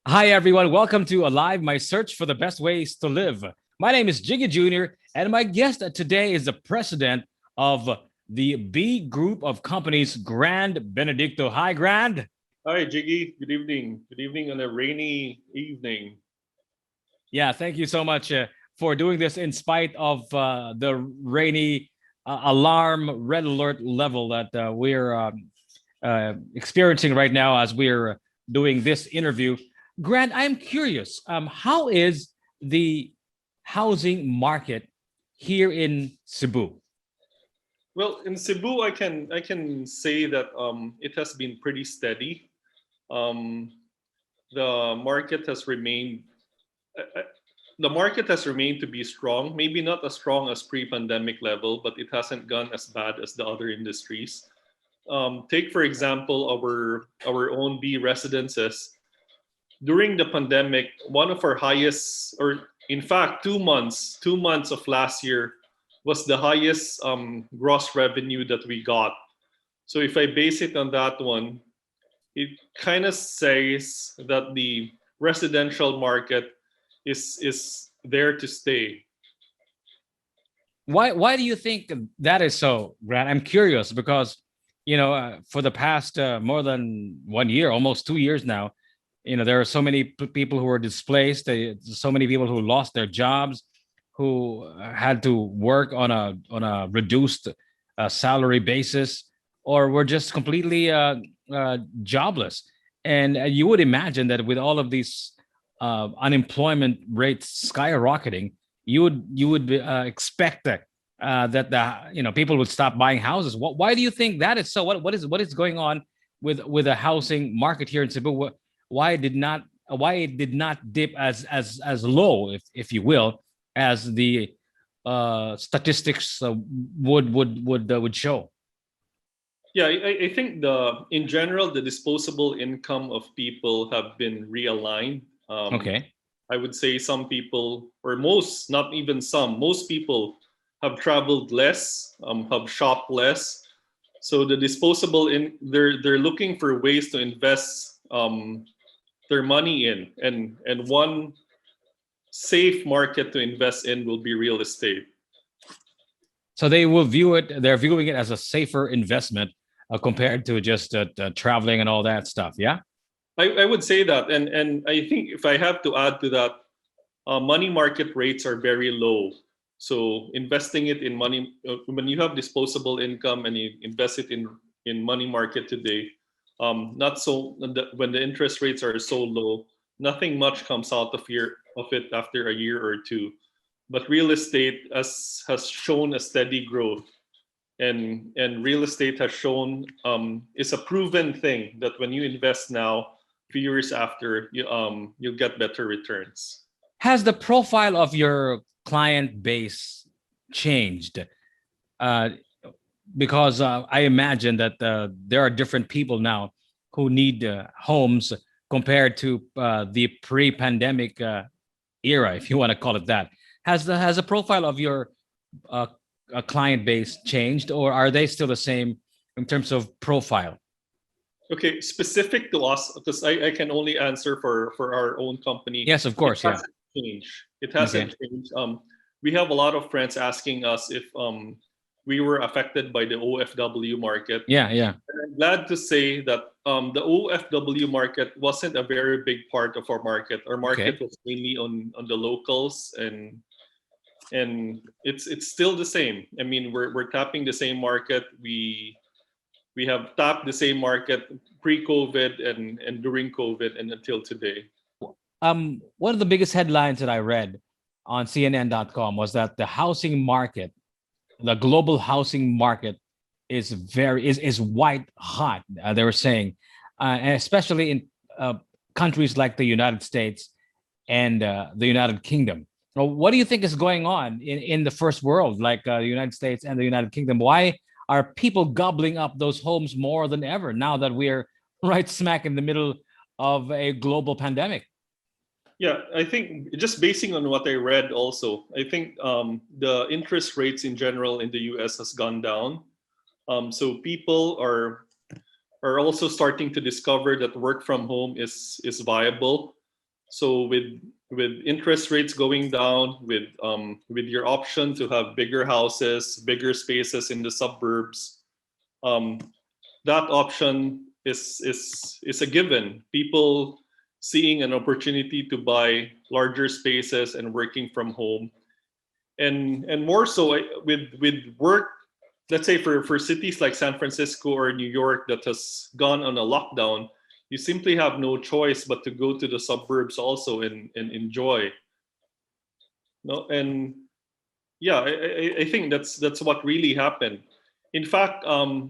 Hi, everyone. Welcome to Alive, my search for the best ways to live. My name is Jiggy Jr., and my guest today is the president of the B Group of Companies, Grand Benedicto. Hi, Grand. Hi, Jiggy. Good evening. Good evening on a rainy evening. Yeah, thank you so much for doing this in spite of the rainy alarm red alert level that we're experiencing right now as we're doing this interview. Grant, I'm curious. How is the housing market here in Cebu? Well, in Cebu, I can say that it has been pretty steady. Um, the market has remained uh, uh, the market has remained to be strong. Maybe not as strong as pre-pandemic level, but it hasn't gone as bad as the other industries. Take for example our own B residences. During the pandemic, one of our highest, or in fact, 2 months of last year was the highest gross revenue that we got. So if I base it on that one, it kind of says that the residential market is there to stay. Why do you think that is so, Grant? I'm curious because for the past more than 1 year, almost 2 years now, there are so many people who were displaced, so many people who lost their jobs, who had to work on a reduced salary basis, or were just completely jobless. And you would imagine that with all of these unemployment rates skyrocketing, you would expect that the people would stop buying houses. Why do you think that is so? What is going on with the housing market here in Cebu? Why it did not dip as low, if you will, as the statistics would show? Yeah, I think the in general the disposable income of people have been realigned. Okay. I would say some people, or most, not even some, most people have traveled less, have shopped less. So the disposable in they're looking for ways to invest their money in, and one safe market to invest in will be real estate. So they will view it. They're viewing it as a safer investment compared to just traveling and all that stuff. Yeah. I would say that, and I think if I have to add to that, money market rates are very low. So investing it in money, when you have disposable income and you invest it in money market today, not so when the interest rates are so low, nothing much comes out of it after a year or two. But real estate has shown a steady growth, and real estate has shown is a proven thing that when you invest now, few years after, you'll get better returns. Has the profile of your client base changed? Uh, because I imagine that there are different people now who need homes compared to the pre-pandemic era, if you want to call it that. Has the profile of your uh, client base changed, or are they still the same in terms of profile? Okay, specific to us, because I can only answer for our own company. Yes, of It course. Yeah. hasn't changed. It Okay. hasn't changed. We have a lot of friends asking us if we were affected by the OFW market. Yeah. Yeah. I'm glad to say that the OFW market wasn't a very big part of our market. Our market Okay. was mainly on the locals, and it's still the same. I mean, we're tapping the same market. We have tapped the same market pre-COVID and during COVID and until today. One of the biggest headlines that I read on CNN.com was that the housing market, the global housing market, is white hot. They were saying, and especially in countries like the United States and the United Kingdom. Well, what do you think is going on in the first world, like the United States and the United Kingdom? Why are people gobbling up those homes more than ever now that we're right smack in the middle of a global pandemic? Yeah, I think just basing on what I read also, I think the interest rates in general in the US has gone down. So people are also starting to discover that work from home is viable. So with interest rates going down, with your option to have bigger houses, bigger spaces in the suburbs, um, that option is a given. People seeing an opportunity to buy larger spaces and working from home, and more so with work. Let's say for cities like San Francisco or New York that has gone on a lockdown, you simply have no choice but to go to the suburbs also and enjoy. No, and yeah, I think that's what really happened. In fact,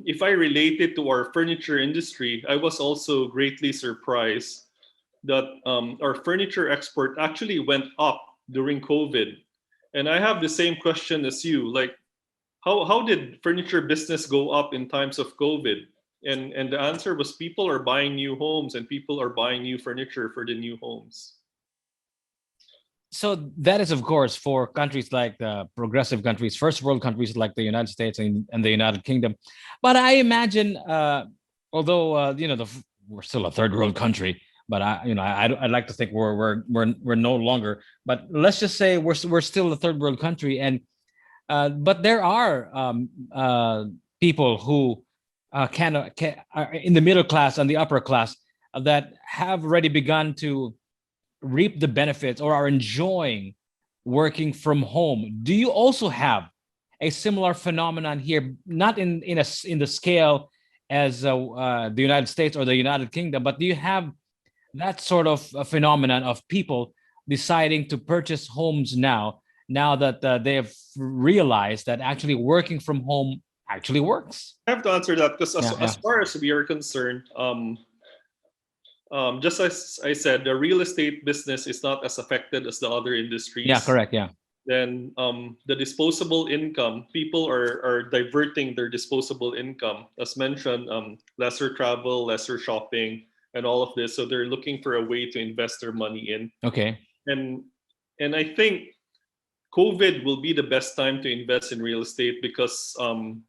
if I relate it to our furniture industry, I was also greatly surprised that our furniture export actually went up during COVID. And I have the same question as you. Like, how did furniture business go up in times of COVID? And the answer was people are buying new homes and people are buying new furniture for the new homes. So that is, of course, for countries like the progressive countries, first world countries like the United States and the United Kingdom. But I imagine, although we're still a third world country, but I'd like to think we're no longer. But let's just say we're still a third world country, and but there are people who can are in the middle class and the upper class that have already begun to reap the benefits or are enjoying working from home. Do you also have a similar phenomenon here, not in the scale as the United States or the United Kingdom, but do you have that sort of a phenomenon of people deciding to purchase homes now that they have realized that actually working from home actually works? I have to answer that because Yeah, as yeah, far as we are concerned, just as I said, the real estate business is not as affected as the other yeah, industries. correct, yeah. Then the disposable income, people are diverting their disposable income. As mentioned, lesser travel, lesser shopping, and all of this. So they're looking for a way to invest their money in. Okay. And and I think COVID will be the best time to invest in real estate because um,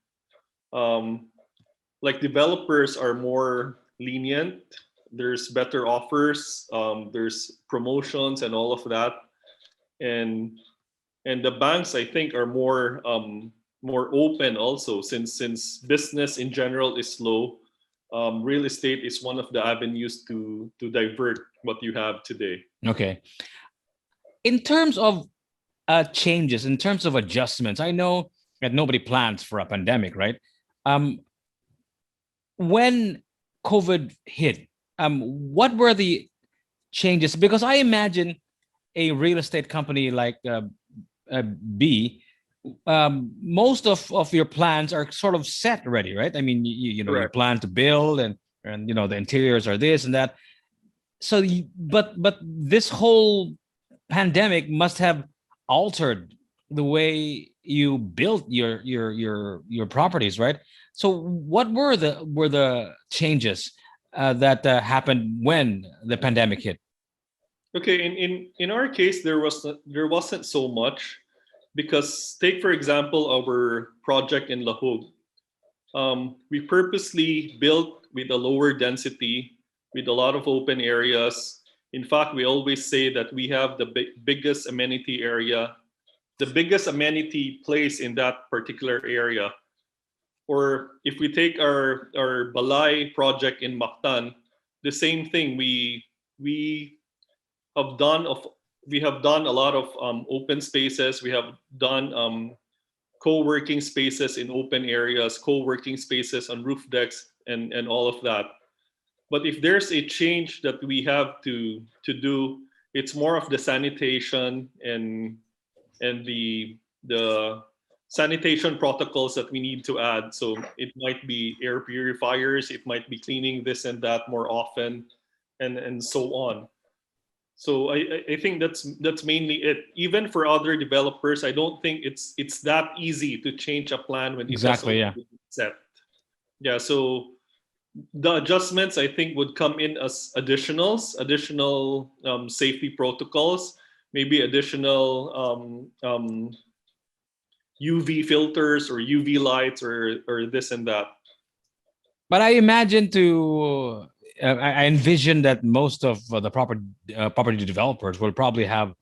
like developers are more lenient. There's better offers. There's promotions and all of that. And and the banks I think are more open also since business in general is slow. Real estate is one of the avenues to divert what you have today. Okay. In terms of changes, in terms of adjustments, I know that nobody plans for a pandemic, right? Um, when COVID hit, what were the changes? Because I imagine a real estate company like B, most of your plans are sort of set already, right? I mean, you Correct. plan to build and the interiors are this and that. So, but this whole pandemic must have altered the way you built your properties, right? So, what were the changes that happened when the pandemic hit? Okay, in our case there wasn't so much because take for example our project in Lahog. We purposely built with a lower density, with a lot of open areas. In fact, we always say that we have the biggest amenity area, the biggest amenity place in that particular area. Or if we take our Balay project in Mactan, the same thing. We have done of we have done a lot of open spaces. We have done co-working spaces in open areas, co-working spaces on roof decks, and all of that. But if there's a change that we have to do, it's more of the sanitation and the sanitation protocols that we need to add. So it might be air purifiers, it might be cleaning this and that more often, and so on. So I think that's mainly it. Even for other developers, I don't think it's that easy to change a plan when it has Exactly, already yeah. been set. Yeah, so the adjustments I think would come in as additional safety protocols, maybe additional UV filters or UV lights or this and that. But I imagine to I envision that most of the property developers will probably have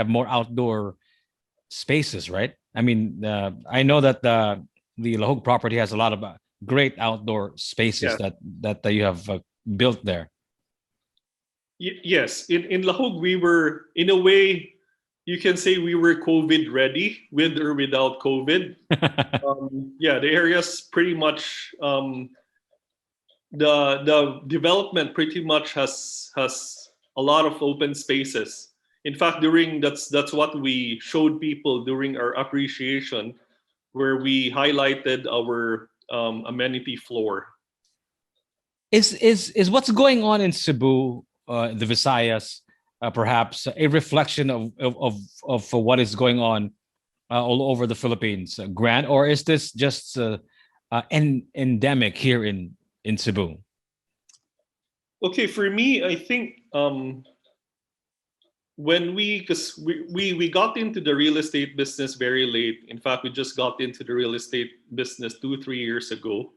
more outdoor spaces, right? I mean, I know that the Lahog property has a lot of great outdoor spaces Yeah. that you have built there. Yes, in Lahog, we were, in a way, you can say we were COVID ready, with or without COVID. Yeah, the area's pretty much, the development pretty much has a lot of open spaces. In fact, during that's what we showed people during our appreciation, where we highlighted our amenity floor. Is what's going on in Cebu, the Visayas, perhaps a reflection of what is going on all over the Philippines, Grant, or is this just endemic here in Cebu? Okay, for me, I think when because we got into the real estate business very late. In fact, we just got into the real estate business 2 3 years ago.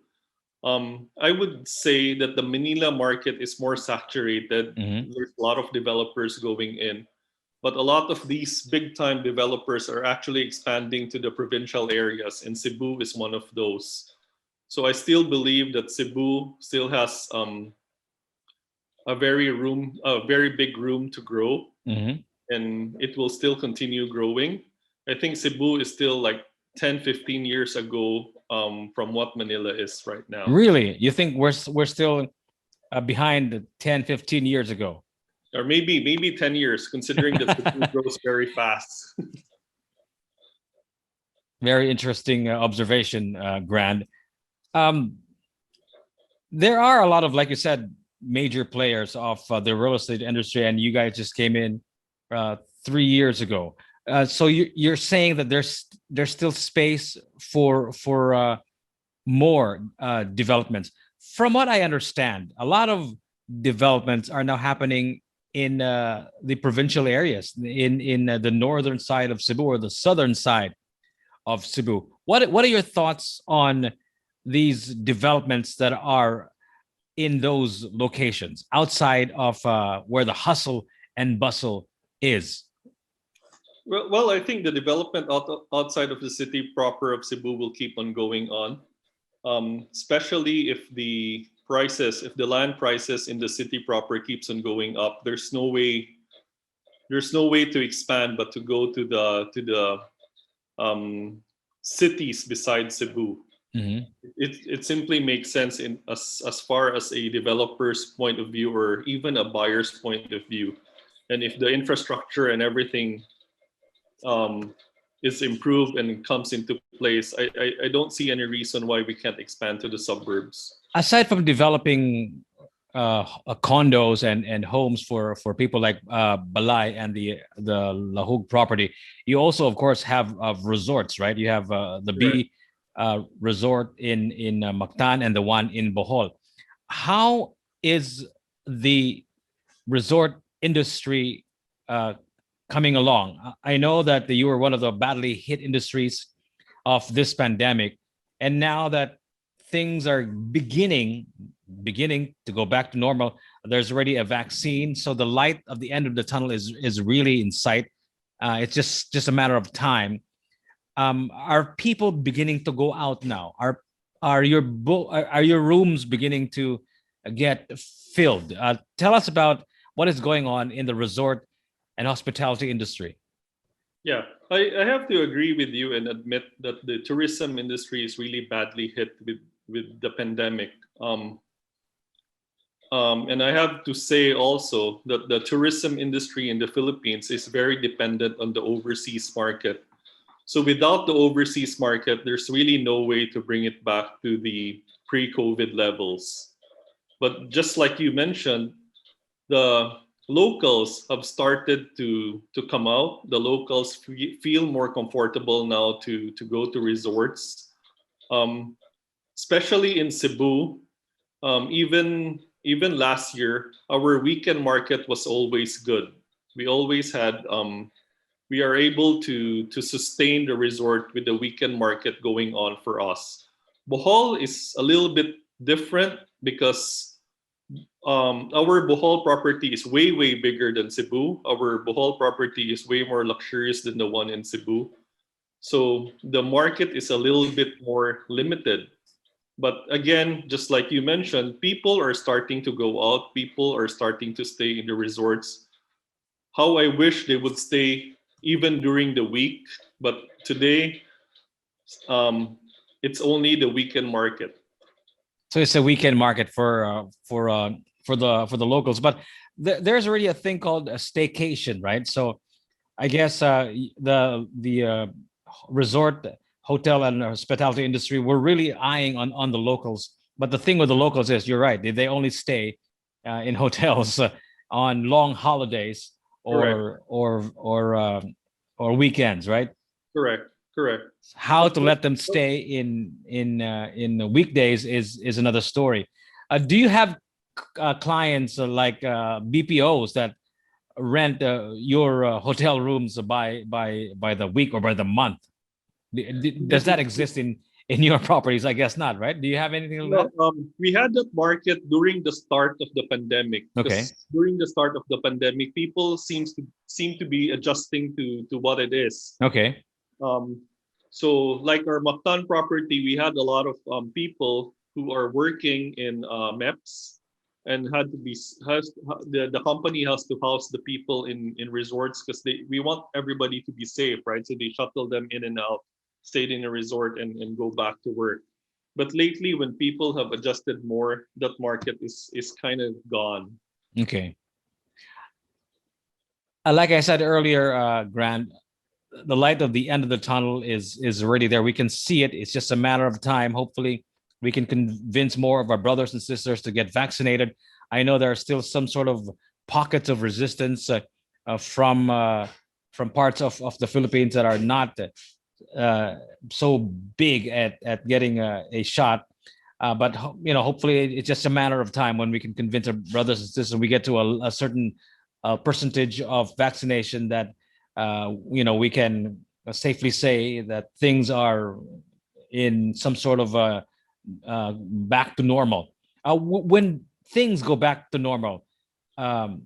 I would say that the Manila market is more saturated. Mhm. There's a lot of developers going in, but a lot of these big time developers are actually expanding to the provincial areas, and Cebu is one of those. So I still believe that Cebu still has a very big room to grow, Mhm. and it will still continue growing. I think Cebu is still like 10, 15 years ago from what Manila is right now. Really, you think we're still behind the 10, 15 years ago? Or maybe 10 years, considering that Cebu grows very fast. Very interesting observation, Grand. Um, there are a lot of, like you said, major players of the real estate industry, and you guys just came in 3 years ago. So you're saying that there's still space for more developments. From what I understand, a lot of developments are now happening in the provincial areas, in the northern side of Cebu or the southern side of Cebu. What are your thoughts on these developments that are in those locations outside of where the hustle and bustle is? Well, I think the development outside of the city proper of Cebu will keep on going on, especially if the land prices in the city proper keeps on going up. There's no way to expand but to go to the cities beside Cebu. Mhm. It simply makes sense in as far as a developer's point of view or even a buyer's point of view. And if the infrastructure and everything um, is improved and comes into place, I don't see any reason why we can't expand to the suburbs. Aside from developing condos and homes for people like Balay and the Lahug property, you also of course have resorts, right? You have the Correct. B resort in Mactan and the one in Bohol. How is the resort industry uh, coming along? I know that you were one of the badly hit industries of this pandemic, and now that things are beginning to go back to normal, there's already a vaccine, so the light of the end of the tunnel is really in sight. It's just a matter of time. Are people beginning to go out now? Are your rooms beginning to get filled? Tell us about what is going on in the resort and hospitality industry. Yeah, I have to agree with you and admit that the tourism industry is really badly hit with the pandemic. And I have to say also that the tourism industry in the Philippines is very dependent on the overseas market. So without the overseas market, there's really no way to bring it back to the pre-COVID levels. But just like you mentioned, the locals have started to come out. The locals feel more comfortable now to go to resorts, um, especially in Cebu. Even last year, our weekend market was always good. We always had we are able to sustain the resort with the weekend market going on for us. Bohol is a little bit different because Our Bohol property is way bigger than Cebu. Our Bohol property is way more luxurious than the one in Cebu. So the market is a little bit more limited. But again, just like you mentioned, people are starting to go out. People are starting to stay in the resorts. How I wish they would stay even during the week. But today, um, it's only the weekend market. So it's a weekend market for the locals. But there's already a thing called a staycation, right? So I guess the resort, hotel, and hospitality industry were really eyeing on the locals. But the thing with the locals is, you're right, they only stay in hotels on long holidays Correct. or weekends, right? Correct. Correct. How But, to let them stay in the weekdays is another story. Do you have clients like BPOs that rent your hotel rooms by the week or by the month? Does that exist in your properties? I guess not, right? Do you have anything like that? no, we had that market during the start of the pandemic, Okay. because during the start of the pandemic, people seem to be adjusting to what it is. Okay. Um, so, like our Mactan property, we had a lot of people who are working in MEPS, and had to be has the company has to house the people in resorts, because we want everybody to be safe, right? So they shuttle them in and out, stayed in a resort, and go back to work. But lately, when people have adjusted more, that market is kind of gone. Okay. Like I said earlier, Grant, the light of the end of the tunnel is already there. We can see it. It's just a matter of time. Hopefully, we can convince more of our brothers and sisters to get vaccinated. I know there are still some sort of pockets of resistance uh, from uh, from parts of the Philippines that are not uh, so big at getting a shot. But hopefully, it's just a matter of time when we can convince our brothers and sisters. We get to a certain percentage of vaccination that we can safely say that things are in some sort of back to normal. When things go back to normal, um,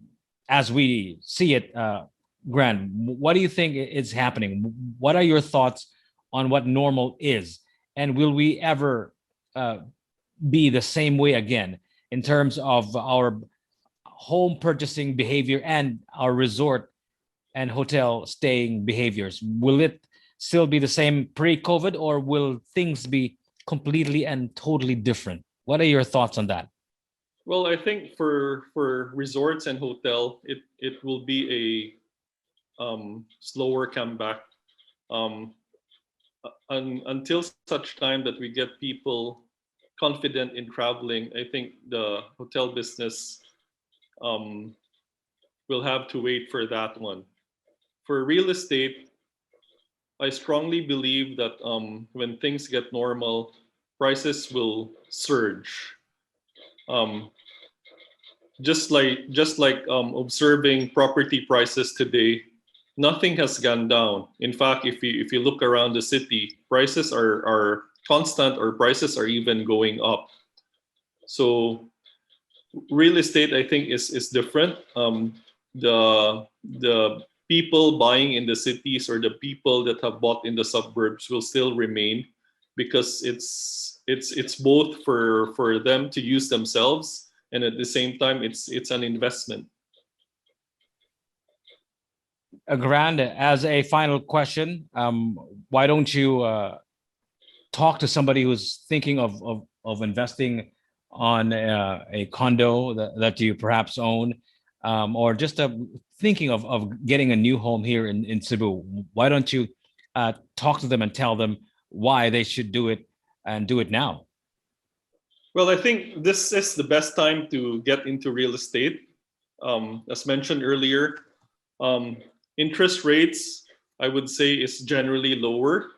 as we see it, Grant, what do you think is happening? What are your thoughts on what normal is? And will we ever uh, be the same way again in terms of our home purchasing behavior and our resort and hotel staying behaviors? Will it still be the same pre-COVID, or will things be completely and totally different? What are your thoughts on that? Well, I think for resorts and hotel, it will be a slower comeback, um, until such time that we get people confident in traveling. I think the hotel business um, will have to wait for that one. For real estate, I strongly believe that when things get normal, prices will surge. Um, just like observing property prices today, nothing has gone down. In fact, if you look around the city, prices are constant, or prices are even going up. So real estate, I think, is different. The people buying in the cities, or the people that have bought in the suburbs, will still remain, because it's both for them to use themselves, and at the same time, it's an investment. Grant, as a final question, why don't you talk to somebody who's thinking of investing on a condo that you perhaps own, or just thinking of getting a new home here in Cebu? Why don't you talk to them and tell them why they should do it and do it now? Well, I think this is the best time to get into real estate. As mentioned earlier, um, interest rates, I would say, is generally lower.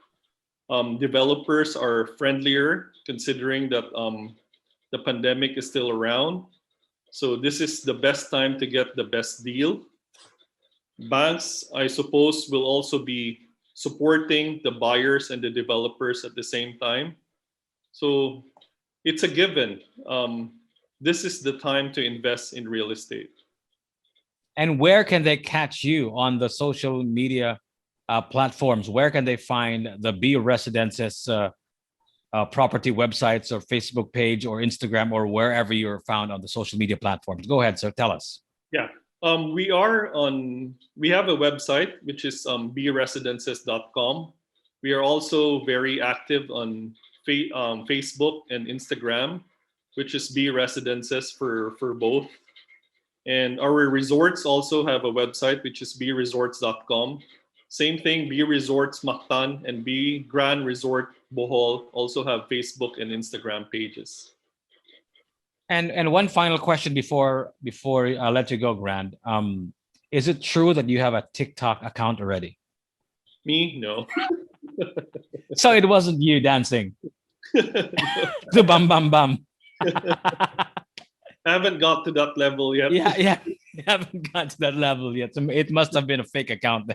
Developers are friendlier, considering that the pandemic is still around. So this is the best time to get the best deal. Banks, I suppose, will also be supporting the buyers and the developers at the same time. So it's a given. this is the time to invest in real estate. And where can they catch you on the social media platforms? Where can they find the B Residences property websites or Facebook page or Instagram or wherever you're found on the social media platforms? Go ahead, sir. Tell us. Yeah. We have a website, which is bresidences.com. We are also very active on Facebook and Instagram, which is B Residences for both. And our resorts also have a website, which is bresorts.com. Same thing, B Resorts Mactan and B Grand Resort Bohol also have Facebook and Instagram pages. And one final question before I let you go, Grand. Is it true that you have a TikTok account already? Me? No. So it wasn't you dancing. The bam bam bam. I haven't got to that level yet. Yeah. You haven't got to that level yet. So it must have been a fake account.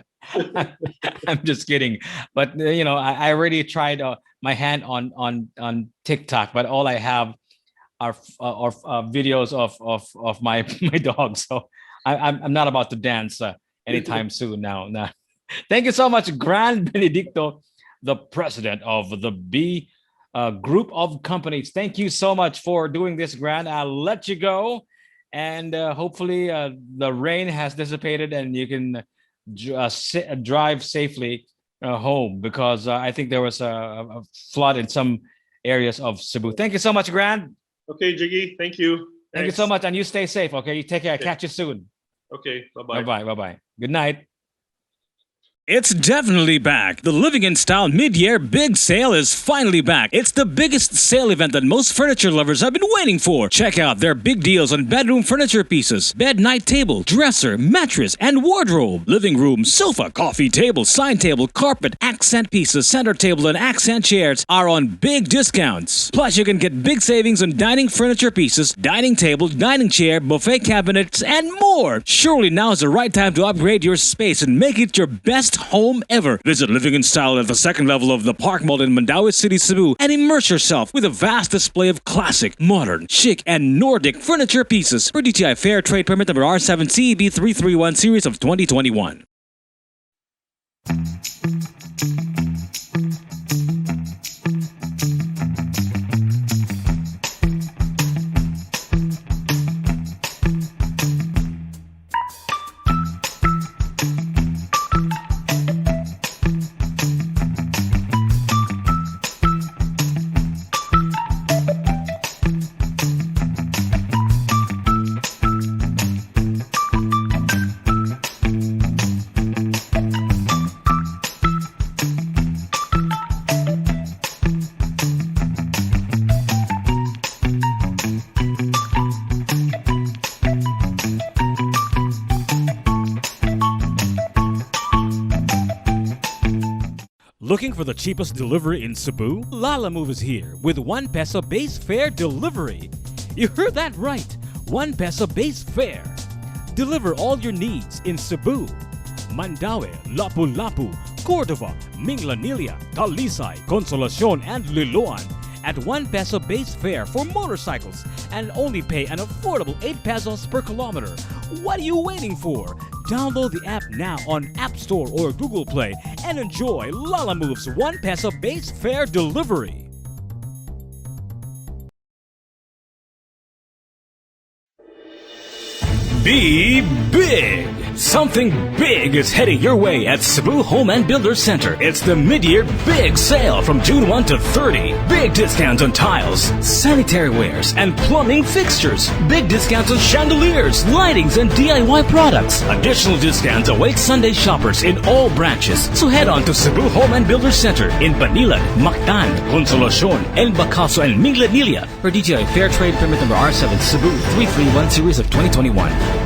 I'm just kidding. But I already tried my hand on TikTok, but all I have are videos of my dog. So I'm not about to dance anytime soon now. Thank you so much, Grand Benedicto, the president of the B group of companies. Thank you so much for doing this, Grand. I'll let you go. And hopefully the rain has dissipated and you can drive safely home, because I think there was a flood in some areas of Cebu. Thank you so much, Grand. Okay, Jiggy. Thank you. Thank you so much. And you stay safe. Okay. You take care. Okay. Catch you soon. Okay. Bye-bye. Bye-bye. Bye-bye. Good night. It's definitely back. The Living in Style Mid-Year Big Sale is finally back. It's the biggest sale event that most furniture lovers have been waiting for. Check out their big deals on bedroom furniture pieces, bed night table, dresser, mattress, and wardrobe. Living room, sofa, coffee table, side table, carpet, accent pieces, center table, and accent chairs are on big discounts. Plus, you can get big savings on dining furniture pieces, dining table, dining chair, buffet cabinets, and more. Surely now is the right time to upgrade your space and make it your best home ever. Visit Living in Style at the second level of the Park Mall in Mandaue City, Cebu, and immerse yourself with a vast display of classic, modern, chic, and Nordic furniture pieces for DTI Fair Trade Permit number R7 CEB 331 series of 2021. Looking for the cheapest delivery in Cebu? Lalamove is here with 1 peso base fare delivery. You heard that right, 1 peso base fare. Deliver all your needs in Cebu, Mandaue, Lapu-Lapu, Cordova, Minglanilla, Talisay, Consolacion, and Liloan at 1 peso base fare for motorcycles and only pay an affordable 8 pesos per kilometer. What are you waiting for? Download the app now on App Store or Google Play and enjoy Lalamove's 1 peso base fare delivery. Be big! Something big is heading your way at Cebu Home and Builder Center. It's the mid-year big sale from June 1 to 30. Big discounts on tiles, sanitary wares, and plumbing fixtures. Big discounts on chandeliers, lightings, and DIY products. Additional discounts await Sunday shoppers in all branches. So head on to Cebu Home and Builder Center in Banilan, Mactan, Consolacion, El Bacaso, and Minglanilla for DTI Fair Trade Permit number R7 Cebu 331 series of 2021.